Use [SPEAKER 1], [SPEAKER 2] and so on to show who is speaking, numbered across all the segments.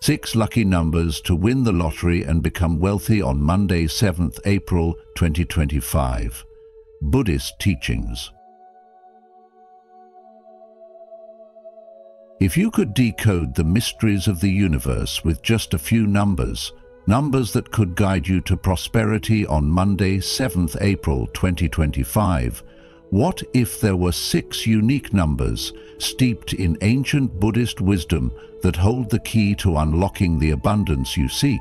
[SPEAKER 1] 6 lucky numbers to win the lottery and become wealthy on Monday, 7th April 2025. Buddhist teachings. If you could decode the mysteries of the universe with just a few numbers that could guide you to prosperity on Monday, 7th April 2025, what if there were 6 unique numbers steeped in ancient Buddhist wisdom that hold the key to unlocking the abundance you seek?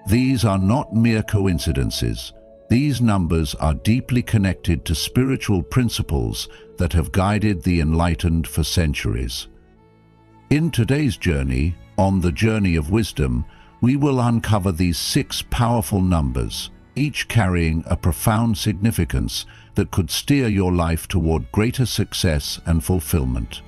[SPEAKER 1] These are not mere coincidences. These numbers are deeply connected to spiritual principles that have guided the enlightened for centuries. In today's journey, on the journey of wisdom, we will uncover these 6 powerful numbers, each carrying a profound significance that could steer your life toward greater success and fulfillment.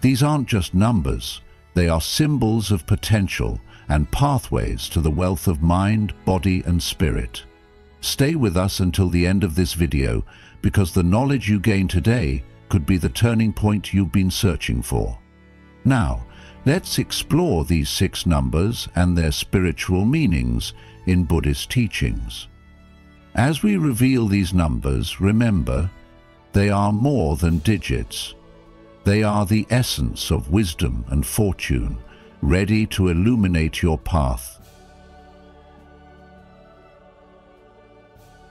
[SPEAKER 1] These aren't just numbers, they are symbols of potential and pathways to the wealth of mind, body, and spirit. Stay with us until the end of this video, because the knowledge you gain today could be the turning point you've been searching for. Now, let's explore these 6 numbers and their spiritual meanings in Buddhist teachings. As we reveal these numbers, remember, they are more than digits. They are the essence of wisdom and fortune, ready to illuminate your path.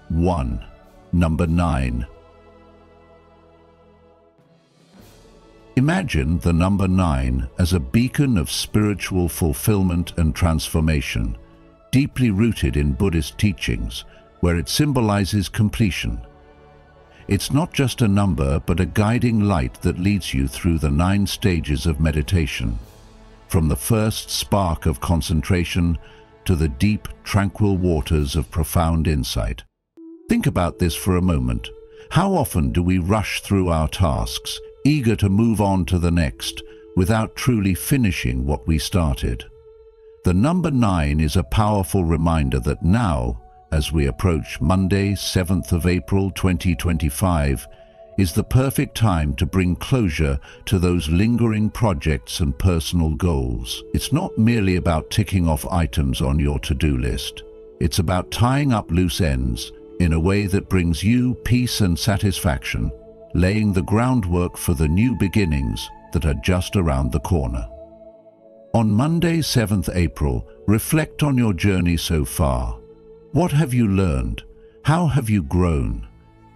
[SPEAKER 1] 1. Number 9. Imagine the number 9 as a beacon of spiritual fulfillment and transformation, deeply rooted in Buddhist teachings, where it symbolizes completion. It's not just a number, but a guiding light that leads you through the 9 stages of meditation, from the first spark of concentration to the deep, tranquil waters of profound insight. Think about this for a moment. How often do we rush through our tasks, eager to move on to the next, without truly finishing what we started? The number 9 is a powerful reminder that now, as we approach Monday, 7th of April 2025, is the perfect time to bring closure to those lingering projects and personal goals. It's not merely about ticking off items on your to-do list. It's about tying up loose ends in a way that brings you peace and satisfaction, laying the groundwork for the new beginnings that are just around the corner. On Monday, 7th April, reflect on your journey so far. What have you learned? How have you grown?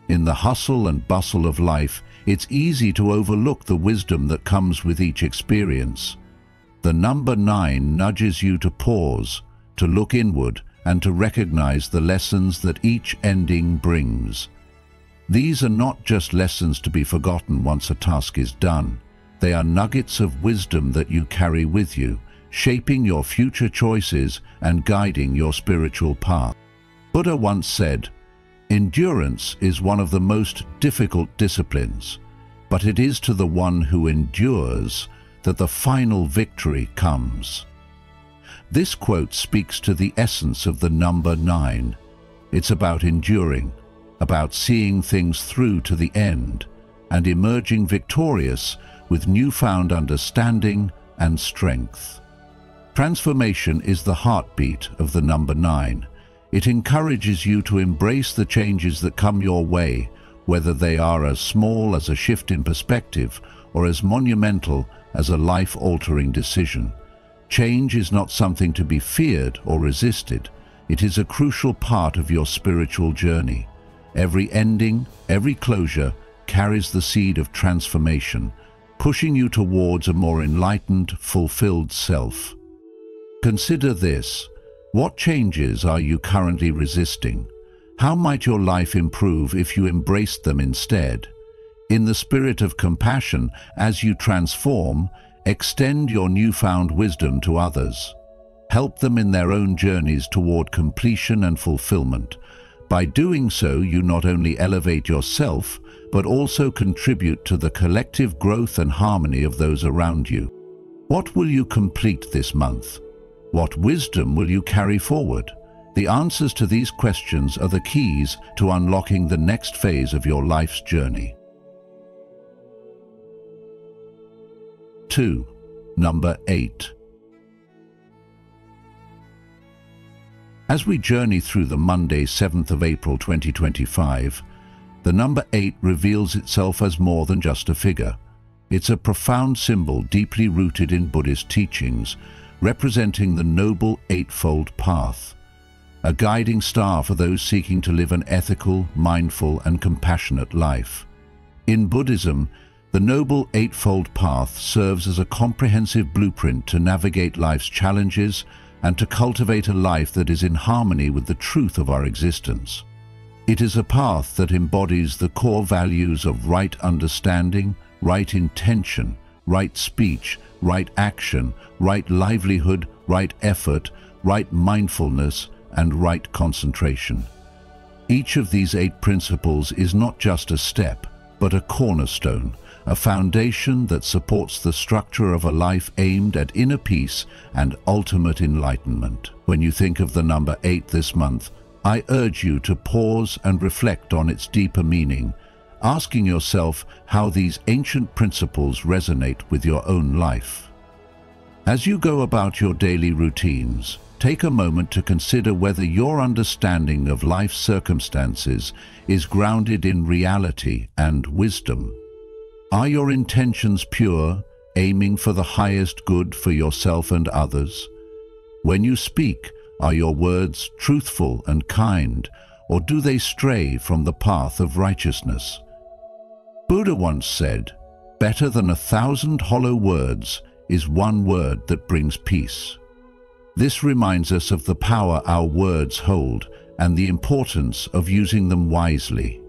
[SPEAKER 1] In the hustle and bustle of life, it's easy to overlook the wisdom that comes with each experience. The number 9 nudges you to pause, to look inward, and to recognize the lessons that each ending brings. These are not just lessons to be forgotten once a task is done. They are nuggets of wisdom that you carry with you, shaping your future choices and guiding your spiritual path. Buddha once said, "Endurance is one of the most difficult disciplines, but it is to the one who endures that the final victory comes." This quote speaks to the essence of the number 9. It's about enduring, about seeing things through to the end, and emerging victorious with newfound understanding and strength. Transformation is the heartbeat of the number 9. It encourages you to embrace the changes that come your way, whether they are as small as a shift in perspective or as monumental as a life-altering decision. Change is not something to be feared or resisted. It is a crucial part of your spiritual journey. Every ending, every closure carries the seed of transformation, pushing you towards a more enlightened, fulfilled self. Consider this. What changes are you currently resisting? How might your life improve if you embraced them instead? In the spirit of compassion, as you transform, extend your newfound wisdom to others. Help them in their own journeys toward completion and fulfillment. By doing so, you not only elevate yourself, but also contribute to the collective growth and harmony of those around you. What will you complete this month? What wisdom will you carry forward? The answers to these questions are the keys to unlocking the next phase of your life's journey. 2. Number 8. As we journey through the Monday, 7th of April 2025, the number 8 reveals itself as more than just a figure. It's a profound symbol deeply rooted in Buddhist teachings, representing the Noble Eightfold Path, a guiding star for those seeking to live an ethical, mindful, and compassionate life. In Buddhism, the Noble Eightfold Path serves as a comprehensive blueprint to navigate life's challenges and to cultivate a life that is in harmony with the truth of our existence. It is a path that embodies the core values of right understanding, right intention, right speech, right action, right livelihood, right effort, right mindfulness, and right concentration. Each of these 8 principles is not just a step, but a cornerstone, a foundation that supports the structure of a life aimed at inner peace and ultimate enlightenment. When you think of the number 8 this month, I urge you to pause and reflect on its deeper meaning, asking yourself how these ancient principles resonate with your own life. As you go about your daily routines, take a moment to consider whether your understanding of life's circumstances is grounded in reality and wisdom. Are your intentions pure, aiming for the highest good for yourself and others? When you speak, are your words truthful and kind, or do they stray from the path of righteousness? Buddha once said, "Better than 1,000 hollow words is one word that brings peace." This reminds us of the power our words hold and the importance of using them wisely.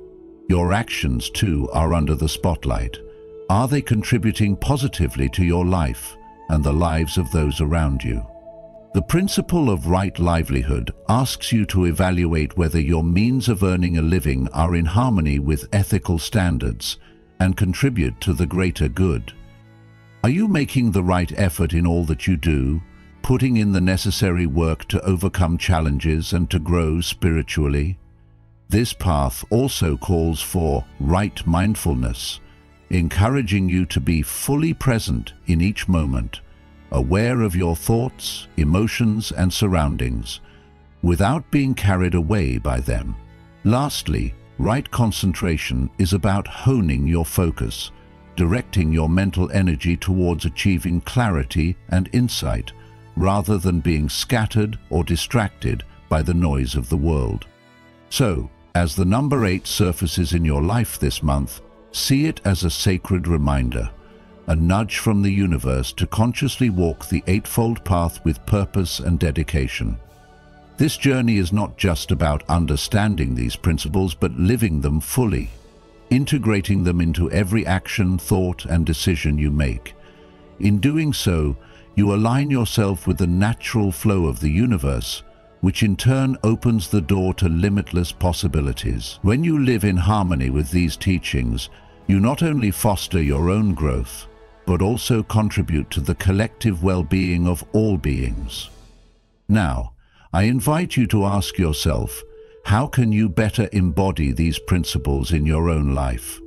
[SPEAKER 1] Your actions, too, are under the spotlight. Are they contributing positively to your life and the lives of those around you? The principle of right livelihood asks you to evaluate whether your means of earning a living are in harmony with ethical standards and contribute to the greater good. Are you making the right effort in all that you do, putting in the necessary work to overcome challenges and to grow spiritually? This path also calls for right mindfulness, encouraging you to be fully present in each moment, aware of your thoughts, emotions, and surroundings, without being carried away by them. Lastly, right concentration is about honing your focus, directing your mental energy towards achieving clarity and insight, rather than being scattered or distracted by the noise of the world. So, as the number 8 surfaces in your life this month, see it as a sacred reminder, a nudge from the universe to consciously walk the eightfold path with purpose and dedication. This journey is not just about understanding these principles, but living them fully, integrating them into every action, thought, and decision you make. In doing so, you align yourself with the natural flow of the universe, which in turn opens the door to limitless possibilities. When you live in harmony with these teachings, you not only foster your own growth, but also contribute to the collective well-being of all beings. Now, I invite you to ask yourself, how can you better embody these principles in your own life?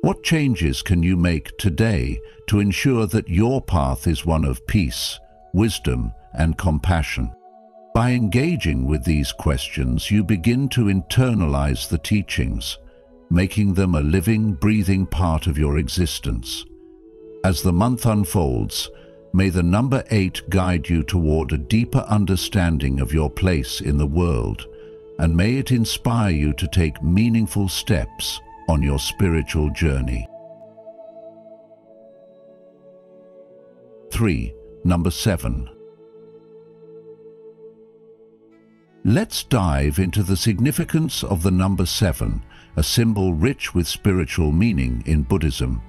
[SPEAKER 1] What changes can you make today to ensure that your path is one of peace, wisdom, and compassion? By engaging with these questions, you begin to internalize the teachings, making them a living, breathing part of your existence. As the month unfolds, may the number 8 guide you toward a deeper understanding of your place in the world, and may it inspire you to take meaningful steps on your spiritual journey. 3. Number 7. Let's dive into the significance of the number 7, a symbol rich with spiritual meaning in Buddhism.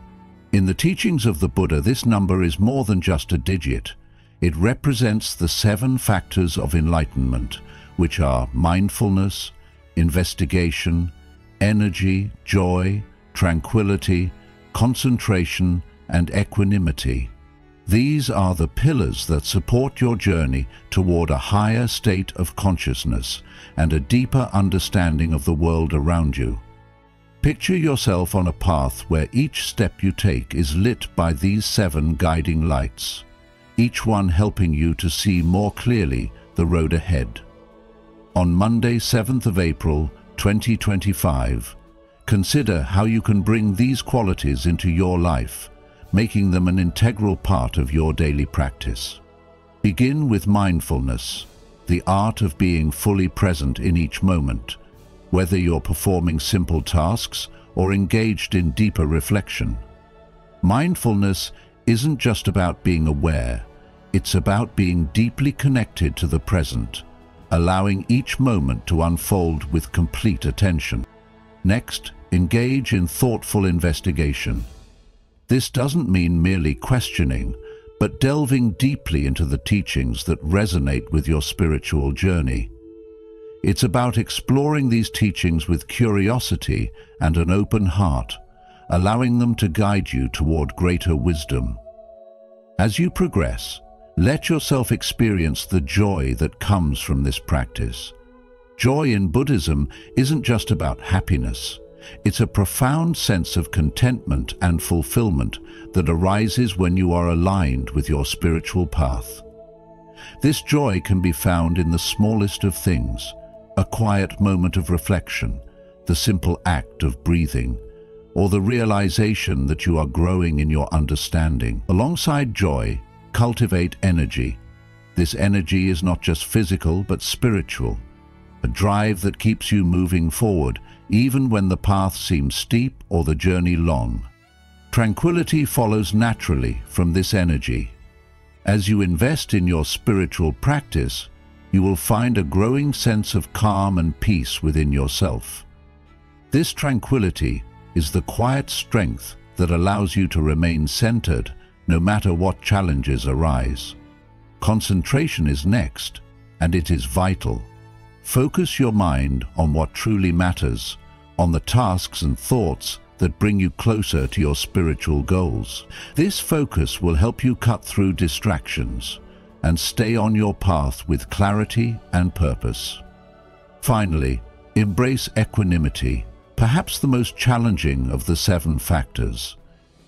[SPEAKER 1] In the teachings of the Buddha, this number is more than just a digit. It represents the 7 factors of enlightenment, which are mindfulness, investigation, energy, joy, tranquility, concentration, and equanimity. These are the pillars that support your journey toward a higher state of consciousness and a deeper understanding of the world around you. Picture yourself on a path where each step you take is lit by these 7 guiding lights, each one helping you to see more clearly the road ahead. On Monday, 7th of April, 2025, consider how you can bring these qualities into your life, making them an integral part of your daily practice. Begin with mindfulness, the art of being fully present in each moment, whether you're performing simple tasks or engaged in deeper reflection. Mindfulness isn't just about being aware, it's about being deeply connected to the present, allowing each moment to unfold with complete attention. Next, engage in thoughtful investigation. This doesn't mean merely questioning, but delving deeply into the teachings that resonate with your spiritual journey. It's about exploring these teachings with curiosity and an open heart, allowing them to guide you toward greater wisdom. As you progress, let yourself experience the joy that comes from this practice. Joy in Buddhism isn't just about happiness. It's a profound sense of contentment and fulfillment that arises when you are aligned with your spiritual path. This joy can be found in the smallest of things, a quiet moment of reflection, the simple act of breathing, or the realization that you are growing in your understanding. Alongside joy, cultivate energy. This energy is not just physical but spiritual, a drive that keeps you moving forward even when the path seems steep or the journey long. Tranquility follows naturally from this energy. As you invest in your spiritual practice, you will find a growing sense of calm and peace within yourself. This tranquility is the quiet strength that allows you to remain centered no matter what challenges arise. Concentration is next, and it is vital. Focus your mind on what truly matters, on the tasks and thoughts that bring you closer to your spiritual goals. This focus will help you cut through distractions and stay on your path with clarity and purpose. Finally, embrace equanimity, perhaps the most challenging of the 7 factors.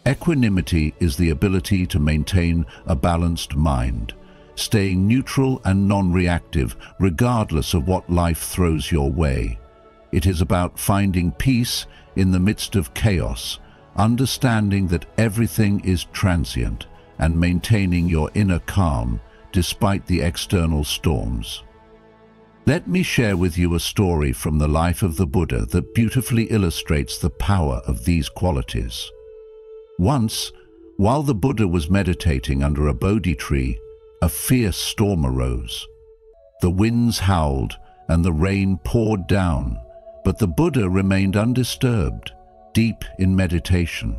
[SPEAKER 1] Equanimity is the ability to maintain a balanced mind, staying neutral and non-reactive regardless of what life throws your way. It is about finding peace in the midst of chaos, understanding that everything is transient, and maintaining your inner calm despite the external storms. Let me share with you a story from the life of the Buddha that beautifully illustrates the power of these qualities. Once, while the Buddha was meditating under a Bodhi tree, a fierce storm arose. The winds howled and the rain poured down, but the Buddha remained undisturbed, deep in meditation.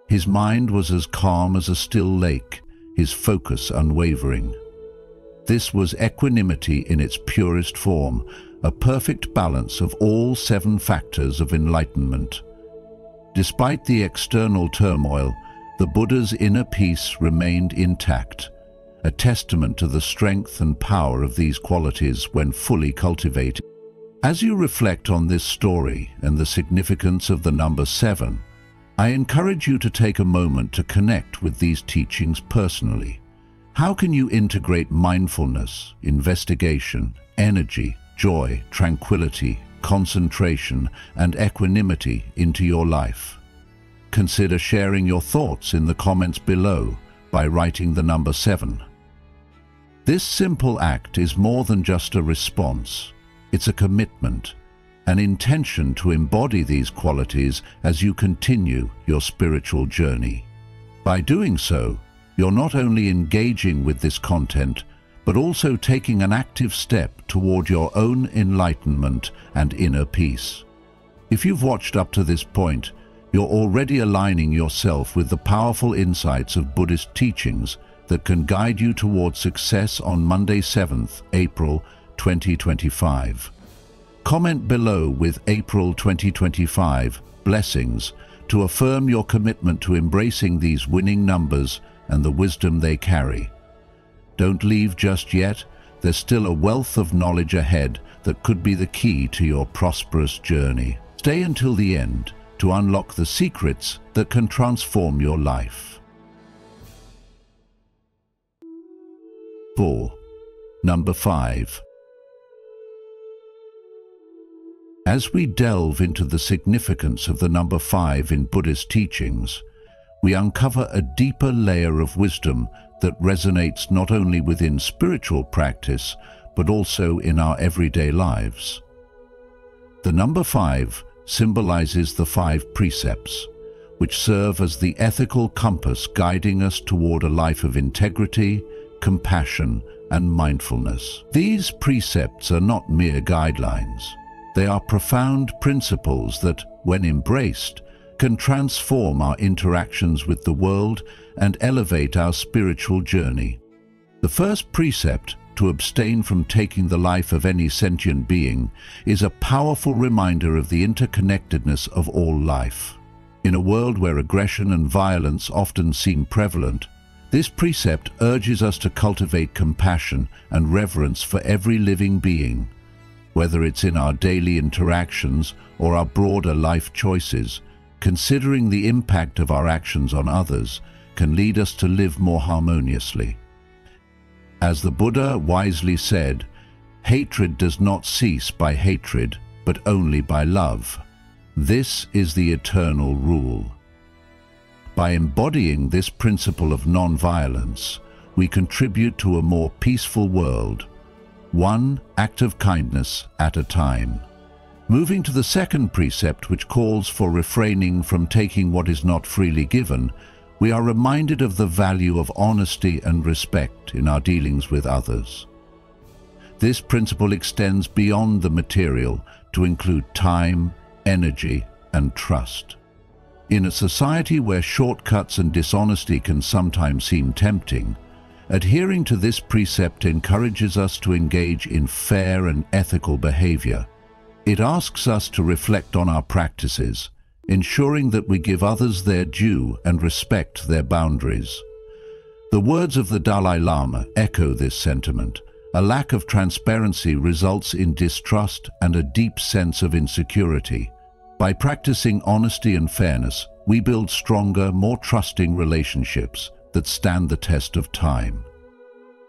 [SPEAKER 1] His mind was as calm as a still lake, his focus unwavering. This was equanimity in its purest form, a perfect balance of all 7 factors of enlightenment. Despite the external turmoil, the Buddha's inner peace remained intact, a testament to the strength and power of these qualities when fully cultivated. As you reflect on this story and the significance of the number 7, I encourage you to take a moment to connect with these teachings personally. How can you integrate mindfulness, investigation, energy, joy, tranquility, concentration, and equanimity into your life? Consider sharing your thoughts in the comments below by writing the number 7. This simple act is more than just a response. It's a commitment, an intention to embody these qualities as you continue your spiritual journey. By doing so, you're not only engaging with this content, but also taking an active step toward your own enlightenment and inner peace. If you've watched up to this point, you're already aligning yourself with the powerful insights of Buddhist teachings that can guide you toward success on Monday, 7th April 2025. Comment below with April 2025 blessings to affirm your commitment to embracing these winning numbers and the wisdom they carry. Don't leave just yet. There's still a wealth of knowledge ahead that could be the key to your prosperous journey. Stay until the end to unlock the secrets that can transform your life. 4. Number 5. As we delve into the significance of the number 5 in Buddhist teachings, we uncover a deeper layer of wisdom that resonates not only within spiritual practice, but also in our everyday lives. The number 5 symbolizes the 5 precepts, which serve as the ethical compass guiding us toward a life of integrity, compassion, and mindfulness. These precepts are not mere guidelines. They are profound principles that, when embraced, can transform our interactions with the world and elevate our spiritual journey. The first precept, to abstain from taking the life of any sentient being, is a powerful reminder of the interconnectedness of all life. In a world where aggression and violence often seem prevalent, this precept urges us to cultivate compassion and reverence for every living being. Whether it's in our daily interactions or our broader life choices, considering the impact of our actions on others can lead us to live more harmoniously. As the Buddha wisely said, hatred does not cease by hatred, but only by love. This is the eternal rule. By embodying this principle of non-violence, we contribute to a more peaceful world, one act of kindness at a time. Moving to the second precept, which calls for refraining from taking what is not freely given, we are reminded of the value of honesty and respect in our dealings with others. This principle extends beyond the material to include time, energy, and trust. In a society where shortcuts and dishonesty can sometimes seem tempting, adhering to this precept encourages us to engage in fair and ethical behavior. It asks us to reflect on our practices, ensuring that we give others their due and respect their boundaries. The words of the Dalai Lama echo this sentiment. A lack of transparency results in distrust and a deep sense of insecurity. By practicing honesty and fairness, we build stronger, more trusting relationships that stand the test of time.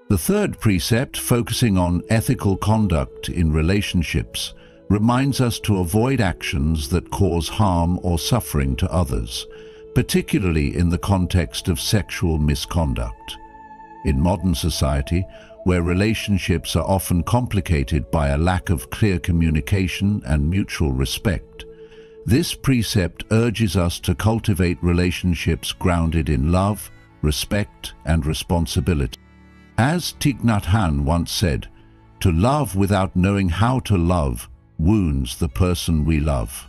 [SPEAKER 1] The third precept, focusing on ethical conduct in relationships, reminds us to avoid actions that cause harm or suffering to others, particularly in the context of sexual misconduct. In modern society, where relationships are often complicated by a lack of clear communication and mutual respect, this precept urges us to cultivate relationships grounded in love, respect, and responsibility. As Thich Nhat Hanh once said, "To love without knowing how to love wounds the person we love."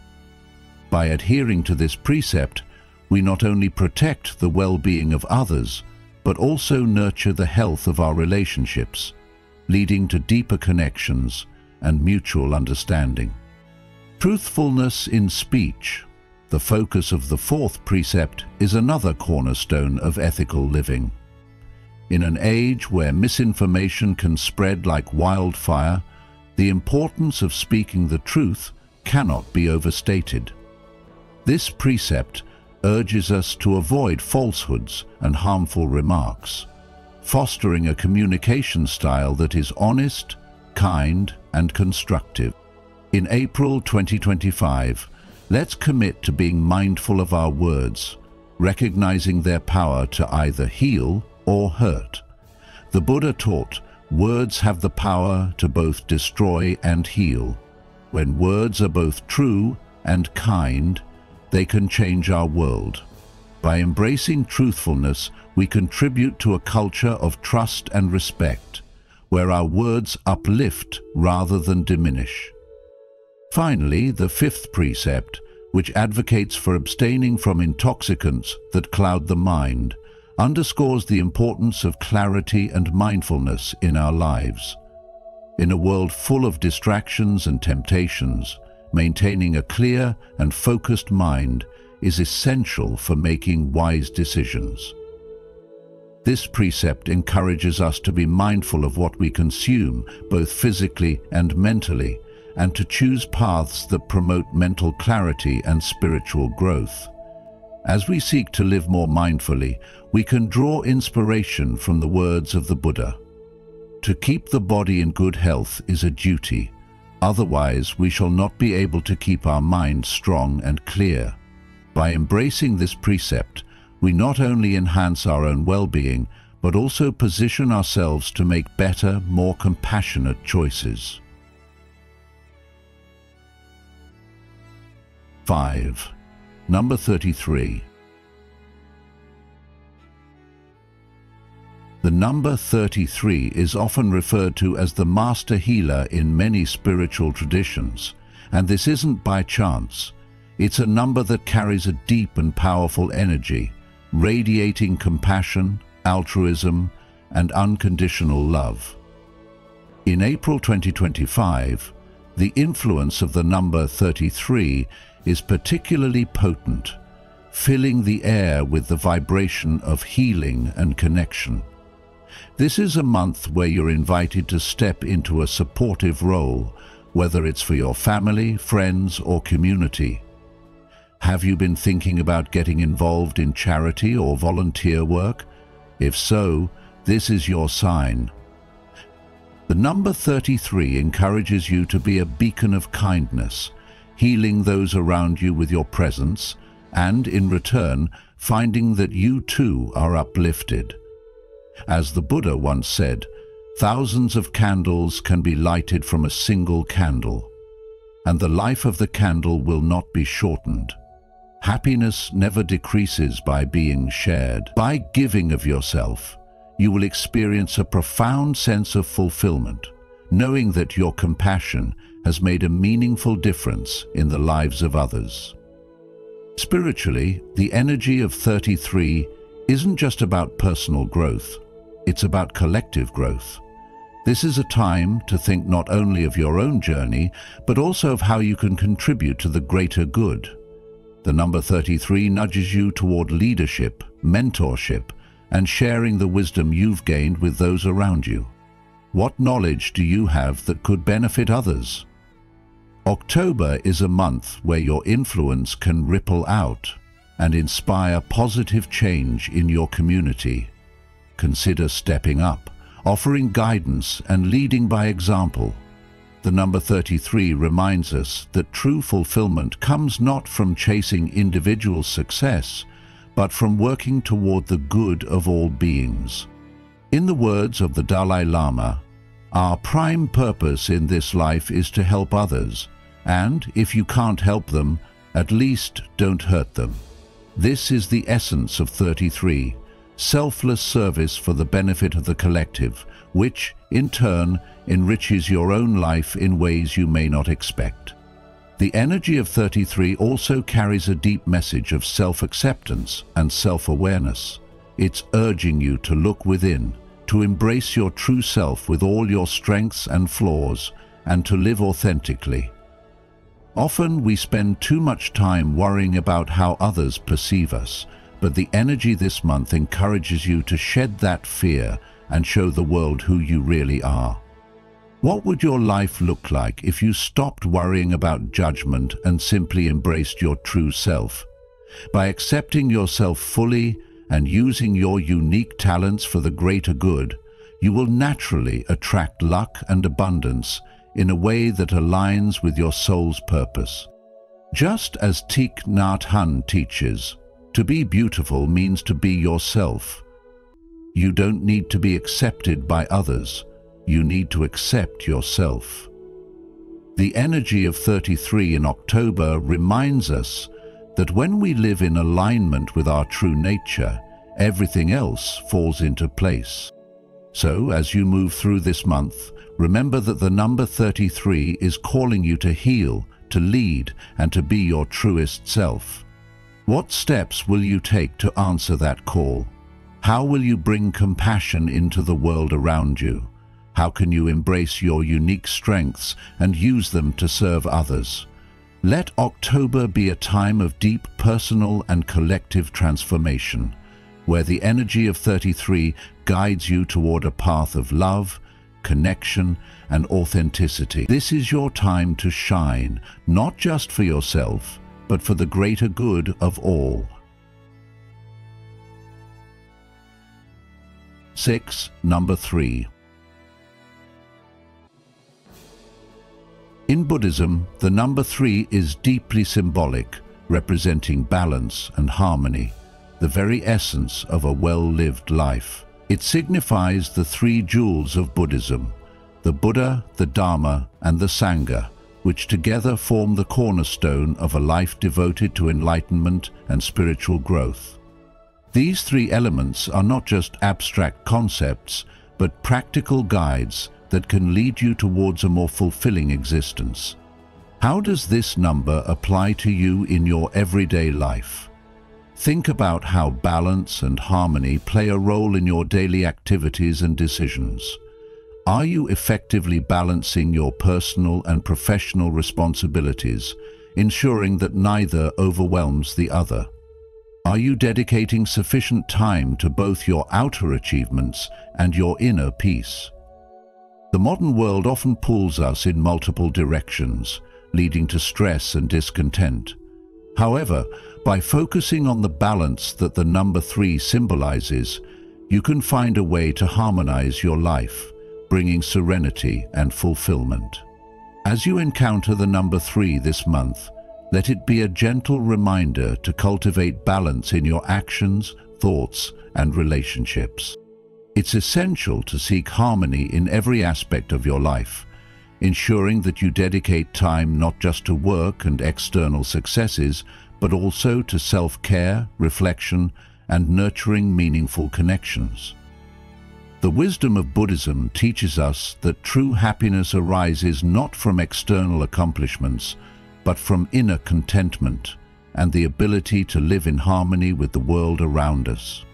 [SPEAKER 1] By adhering to this precept, we not only protect the well-being of others, but also nurture the health of our relationships, leading to deeper connections and mutual understanding. Truthfulness in speech, the focus of the fourth precept, is another cornerstone of ethical living. In an age where misinformation can spread like wildfire, the importance of speaking the truth cannot be overstated. This precept urges us to avoid falsehoods and harmful remarks, fostering a communication style that is honest, kind, and constructive. In April 2025, let's commit to being mindful of our words, recognizing their power to either heal or hurt. The Buddha taught, words have the power to both destroy and heal. When words are both true and kind, they can change our world. By embracing truthfulness, we contribute to a culture of trust and respect, where our words uplift rather than diminish. Finally, the fifth precept, which advocates for abstaining from intoxicants that cloud the mind, underscores the importance of clarity and mindfulness in our lives. In a world full of distractions and temptations, maintaining a clear and focused mind is essential for making wise decisions. This precept encourages us to be mindful of what we consume, both physically and mentally, and to choose paths that promote mental clarity and spiritual growth. As we seek to live more mindfully, we can draw inspiration from the words of the Buddha. To keep the body in good health is a duty, Otherwise, we shall not be able to keep our mind strong and clear. By embracing this precept, we not only enhance our own well-being, but also position ourselves to make better, more compassionate choices. 5. Number 33. The number 33 is often referred to as the master healer in many spiritual traditions, and this isn't by chance. It's a number that carries a deep and powerful energy, radiating compassion, altruism, and unconditional love. In April 2025, the influence of the number 33 is particularly potent, filling the air with the vibration of healing and connection. This is a month where you're invited to step into a supportive role, whether it's for your family, friends, or community. Have you been thinking about getting involved in charity or volunteer work? If so, this is your sign. The number 33 encourages you to be a beacon of kindness, healing those around you with your presence, and in return, finding that you too are uplifted. As the Buddha once said, thousands of candles can be lighted from a single candle, and the life of the candle will not be shortened. Happiness never decreases by being shared. By giving of yourself, you will experience a profound sense of fulfillment, knowing that your compassion has made a meaningful difference in the lives of others. Spiritually, the energy of 33 isn't just about personal growth, it's about collective growth. This is a time to think not only of your own journey, but also of how you can contribute to the greater good. The number 33 nudges you toward leadership, mentorship, and sharing the wisdom you've gained with those around you. What knowledge do you have that could benefit others? October is a month where your influence can ripple out and inspire positive change in your community. Consider stepping up, offering guidance, and leading by example. The number 33 reminds us that true fulfillment comes not from chasing individual success, but from working toward the good of all beings. In the words of the Dalai Lama, our prime purpose in this life is to help others, and if you can't help them, at least don't hurt them. This is the essence of 33, selfless service for the benefit of the collective, which, in turn, enriches your own life in ways you may not expect. The energy of 33 also carries a deep message of self-acceptance and self-awareness. It's urging you to look within, to embrace your true self with all your strengths and flaws, and to live authentically. Often we spend too much time worrying about how others perceive us, but the energy this month encourages you to shed that fear and show the world who you really are. What would your life look like if you stopped worrying about judgment and simply embraced your true self? By accepting yourself fully and using your unique talents for the greater good, you will naturally attract luck and abundance in a way that aligns with your soul's purpose. Just as Thich Nhat Hanh teaches, to be beautiful means to be yourself. You don't need to be accepted by others. You need to accept yourself. The energy of 33 in October reminds us that when we live in alignment with our true nature, everything else falls into place. So, as you move through this month, remember that the number 33 is calling you to heal, to lead, and to be your truest self. What steps will you take to answer that call? How will you bring compassion into the world around you? How can you embrace your unique strengths and use them to serve others? Let October be a time of deep personal and collective transformation, where the energy of 33 guides you toward a path of love, connection, and authenticity. This is your time to shine, not just for yourself, but for the greater good of all. 6. Number 3. In Buddhism, the number 3 is deeply symbolic, representing balance and harmony, the very essence of a well-lived life. It signifies the 3 jewels of Buddhism, the Buddha, the Dharma, and the Sangha, which together form the cornerstone of a life devoted to enlightenment and spiritual growth. These 3 elements are not just abstract concepts, but practical guides that can lead you towards a more fulfilling existence. How does this number apply to you in your everyday life? Think about how balance and harmony play a role in your daily activities and decisions. Are you effectively balancing your personal and professional responsibilities, ensuring that neither overwhelms the other? Are you dedicating sufficient time to both your outer achievements and your inner peace? The modern world often pulls us in multiple directions, leading to stress and discontent. However, by focusing on the balance that the number 3 symbolizes, you can find a way to harmonize your life, bringing serenity and fulfillment. As you encounter the number 3 this month, let it be a gentle reminder to cultivate balance in your actions, thoughts, and relationships. It's essential to seek harmony in every aspect of your life, ensuring that you dedicate time not just to work and external successes, but also to self-care, reflection, and nurturing meaningful connections. The wisdom of Buddhism teaches us that true happiness arises not from external accomplishments, but from inner contentment and the ability to live in harmony with the world around us.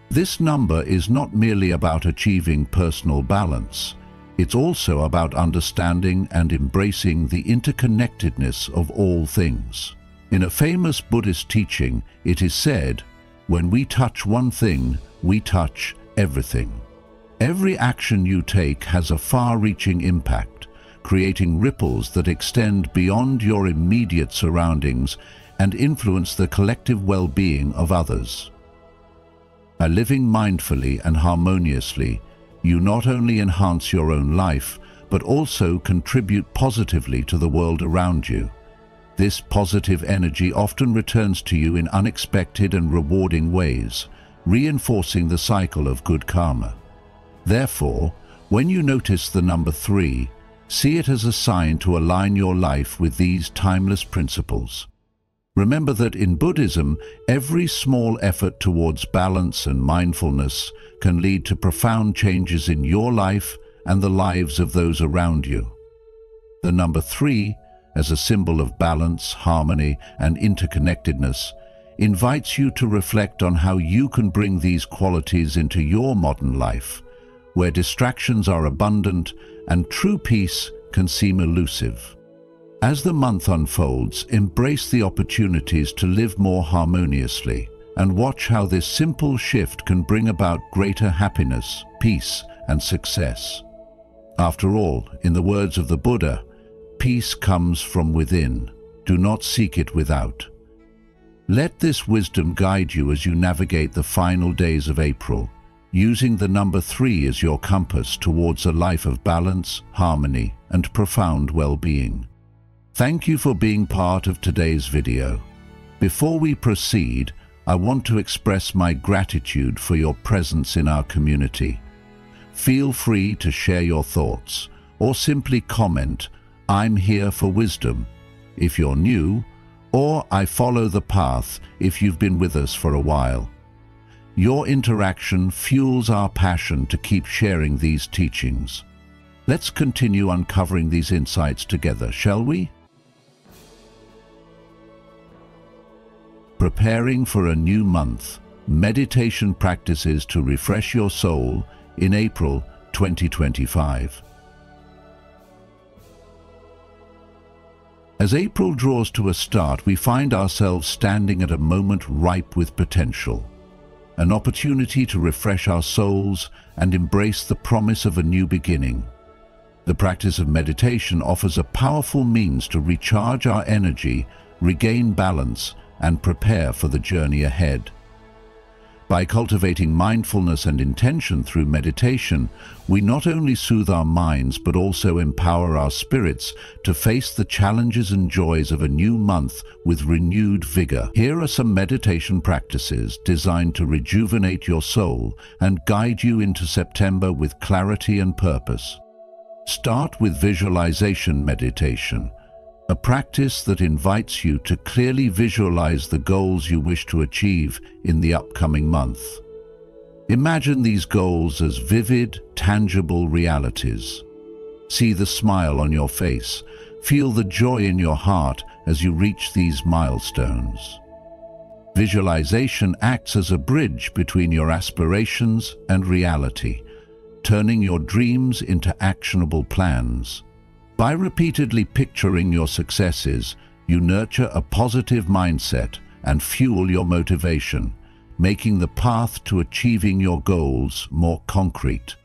[SPEAKER 1] This number is not merely about achieving personal balance. It's also about understanding and embracing the interconnectedness of all things. In a famous Buddhist teaching, it is said, "When we touch one thing, we touch everything." Every action you take has a far-reaching impact, creating ripples that extend beyond your immediate surroundings and influence the collective well-being of others. By living mindfully and harmoniously, you not only enhance your own life, but also contribute positively to the world around you. This positive energy often returns to you in unexpected and rewarding ways, reinforcing the cycle of good karma. Therefore, when you notice the number 3, see it as a sign to align your life with these timeless principles. Remember that in Buddhism, every small effort towards balance and mindfulness can lead to profound changes in your life and the lives of those around you. The number 3, as a symbol of balance, harmony, and interconnectedness, invites you to reflect on how you can bring these qualities into your modern life, where distractions are abundant and true peace can seem elusive. As the month unfolds, embrace the opportunities to live more harmoniously and watch how this simple shift can bring about greater happiness, peace, and success. After all, in the words of the Buddha, peace comes from within. Do not seek it without. Let this wisdom guide you as you navigate the final days of April, using the number 3 as your compass towards a life of balance, harmony, and profound well-being. Thank you for being part of today's video. Before we proceed, I want to express my gratitude for your presence in our community. Feel free to share your thoughts or simply comment, "I'm here for wisdom," if you're new, or "I follow the path," if you've been with us for a while. Your interaction fuels our passion to keep sharing these teachings. Let's continue uncovering these insights together, shall we? Preparing for a new month, meditation practices to refresh your soul in April 2025. As April draws to a start, we find ourselves standing at a moment ripe with potential, an opportunity to refresh our souls and embrace the promise of a new beginning. The practice of meditation offers a powerful means to recharge our energy, regain balance, and prepare for the journey ahead. By cultivating mindfulness and intention through meditation, we not only soothe our minds but also empower our spirits to face the challenges and joys of a new month with renewed vigor. Here are some meditation practices designed to rejuvenate your soul and guide you into September with clarity and purpose. Start with visualization meditation, a practice that invites you to clearly visualize the goals you wish to achieve in the upcoming month. Imagine these goals as vivid, tangible realities. See the smile on your face. Feel the joy in your heart as you reach these milestones. Visualization acts as a bridge between your aspirations and reality, turning your dreams into actionable plans. By repeatedly picturing your successes, you nurture a positive mindset and fuel your motivation, making the path to achieving your goals more concrete.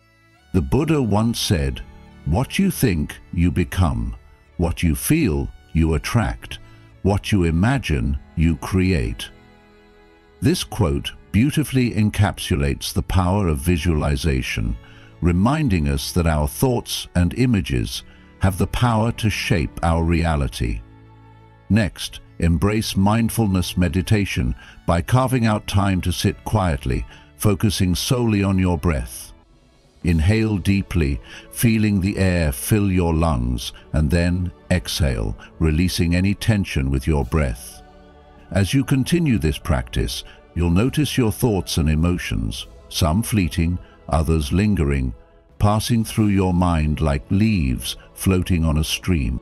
[SPEAKER 1] The Buddha once said, "What you think, you become. What you feel, you attract. What you imagine, you create." This quote beautifully encapsulates the power of visualization, reminding us that our thoughts and images have the power to shape our reality. Next, embrace mindfulness meditation by carving out time to sit quietly, focusing solely on your breath. Inhale deeply, feeling the air fill your lungs, and then exhale, releasing any tension with your breath. As you continue this practice, you'll notice your thoughts and emotions, some fleeting, others lingering, passing through your mind like leaves floating on a stream.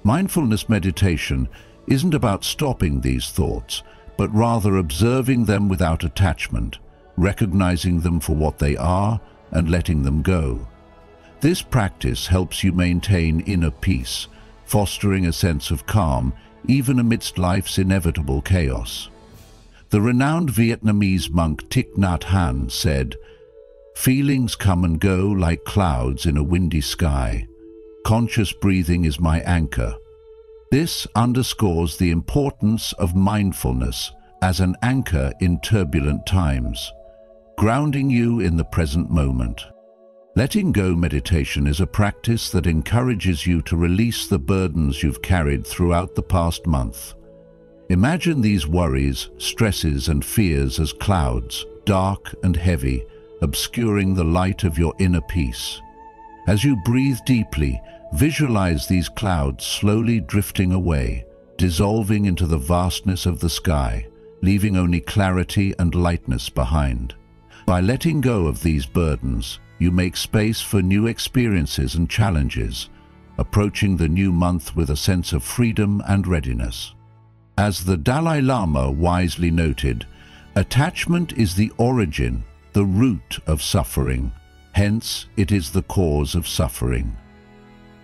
[SPEAKER 1] Mindfulness meditation isn't about stopping these thoughts, but rather observing them without attachment, recognizing them for what they are and letting them go. This practice helps you maintain inner peace, fostering a sense of calm even amidst life's inevitable chaos. The renowned Vietnamese monk Thich Nhat Hanh said, "Feelings come and go like clouds in a windy sky. Conscious breathing is my anchor." This underscores the importance of mindfulness as an anchor in turbulent times, grounding you in the present moment. Letting go meditation is a practice that encourages you to release the burdens you've carried throughout the past month. Imagine these worries, stresses, and fears as clouds, dark and heavy, obscuring the light of your inner peace. As you breathe deeply, visualize these clouds slowly drifting away, dissolving into the vastness of the sky, leaving only clarity and lightness behind. By letting go of these burdens, you make space for new experiences and challenges, approaching the new month with a sense of freedom and readiness. As the Dalai Lama wisely noted, attachment is the origin, the root of suffering. Hence, it is the cause of suffering.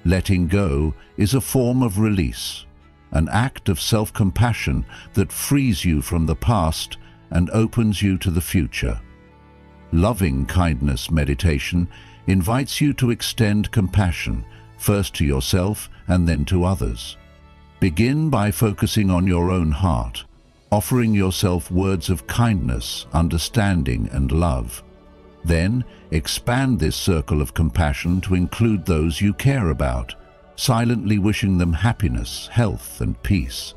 [SPEAKER 1] Letting go is a form of release, an act of self-compassion that frees you from the past and opens you to the future. Loving kindness meditation invites you to extend compassion, first to yourself and then to others. Begin by focusing on your own heart, offering yourself words of kindness, understanding, and love. Then, expand this circle of compassion to include those you care about, silently wishing them happiness, health, and peace.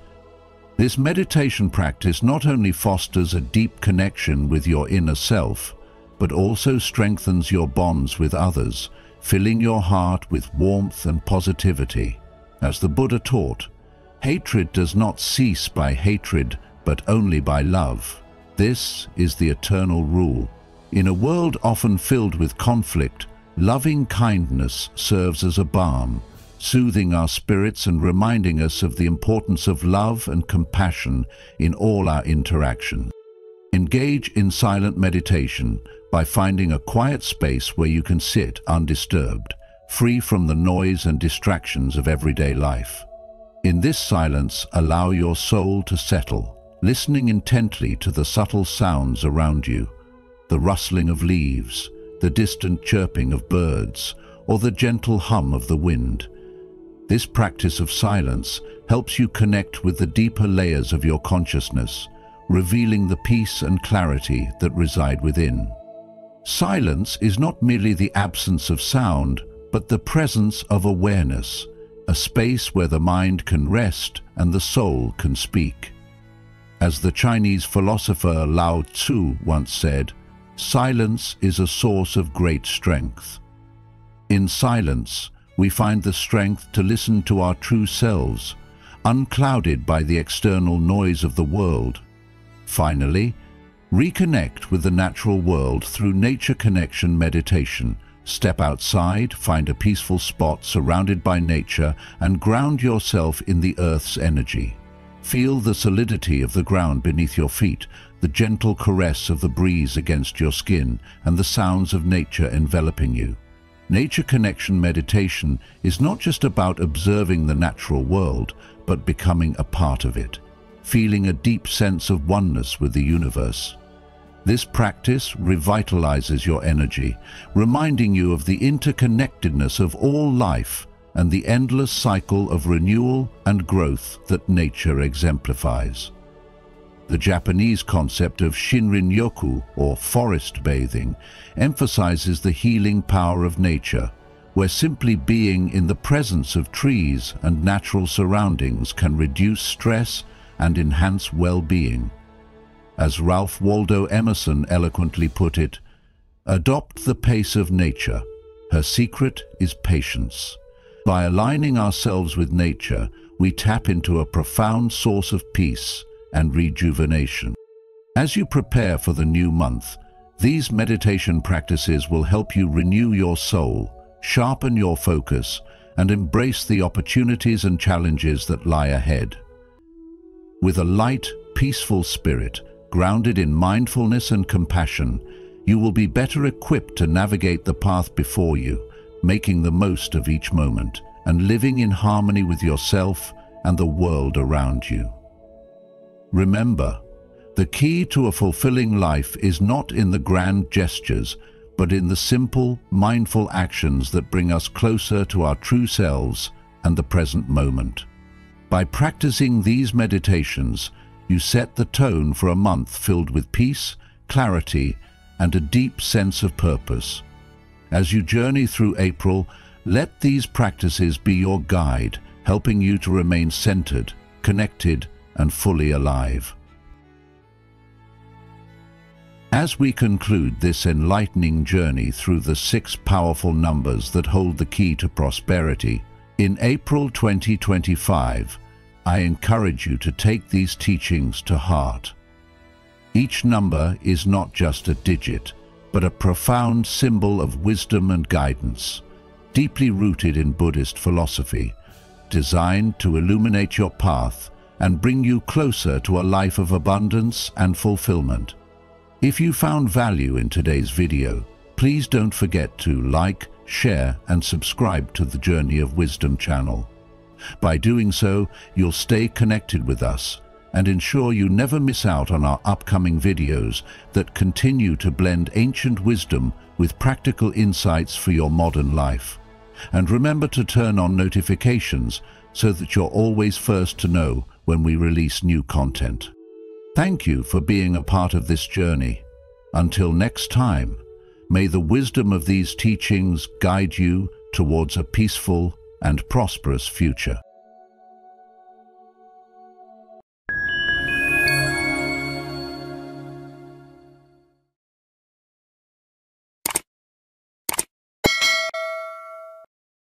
[SPEAKER 1] This meditation practice not only fosters a deep connection with your inner self, but also strengthens your bonds with others, filling your heart with warmth and positivity. As the Buddha taught, hatred does not cease by hatred, but only by love. This is the eternal rule. In a world often filled with conflict, loving kindness serves as a balm, soothing our spirits and reminding us of the importance of love and compassion in all our interactions. Engage in silent meditation by finding a quiet space where you can sit undisturbed, free from the noise and distractions of everyday life. In this silence, allow your soul to settle, listening intently to the subtle sounds around you, the rustling of leaves, the distant chirping of birds, or the gentle hum of the wind. This practice of silence helps you connect with the deeper layers of your consciousness, revealing the peace and clarity that reside within. Silence is not merely the absence of sound, but the presence of awareness, a space where the mind can rest and the soul can speak. As the Chinese philosopher Lao Tzu once said, "Silence is a source of great strength." In silence, we find the strength to listen to our true selves, unclouded by the external noise of the world. Finally, reconnect with the natural world through nature connection meditation. Step outside, find a peaceful spot surrounded by nature, and ground yourself in the earth's energy. Feel the solidity of the ground beneath your feet, the gentle caress of the breeze against your skin, and the sounds of nature enveloping you. Nature connection meditation is not just about observing the natural world, but becoming a part of it, feeling a deep sense of oneness with the universe. This practice revitalizes your energy, reminding you of the interconnectedness of all life and the endless cycle of renewal and growth that nature exemplifies. The Japanese concept of Shinrin-yoku, or forest bathing, emphasizes the healing power of nature, where simply being in the presence of trees and natural surroundings can reduce stress and enhance well-being. As Ralph Waldo Emerson eloquently put it, "Adopt the pace of nature. Her secret is patience." By aligning ourselves with nature, we tap into a profound source of peace and rejuvenation. As you prepare for the new month, these meditation practices will help you renew your soul, sharpen your focus, and embrace the opportunities and challenges that lie ahead. With a light, peaceful spirit, grounded in mindfulness and compassion, you will be better equipped to navigate the path before you, making the most of each moment and living in harmony with yourself and the world around you. Remember, the key to a fulfilling life is not in the grand gestures, but in the simple, mindful actions that bring us closer to our true selves and the present moment. By practicing these meditations, you set the tone for a month filled with peace, clarity, and a deep sense of purpose. As you journey through April, let these practices be your guide, helping you to remain centered, connected, and fully alive. As we conclude this enlightening journey through the 6 powerful numbers that hold the key to prosperity, in April 2025, I encourage you to take these teachings to heart. Each number is not just a digit, but a profound symbol of wisdom and guidance, deeply rooted in Buddhist philosophy, designed to illuminate your path and bring you closer to a life of abundance and fulfillment. If you found value in today's video, please don't forget to like, share, and subscribe to the Journey of Wisdom channel. By doing so, you'll stay connected with us and ensure you never miss out on our upcoming videos that continue to blend ancient wisdom with practical insights for your modern life. And remember to turn on notifications so that you're always first to know when we release new content. Thank you for being a part of this journey. Until next time, may the wisdom of these teachings guide you towards a peaceful and prosperous future.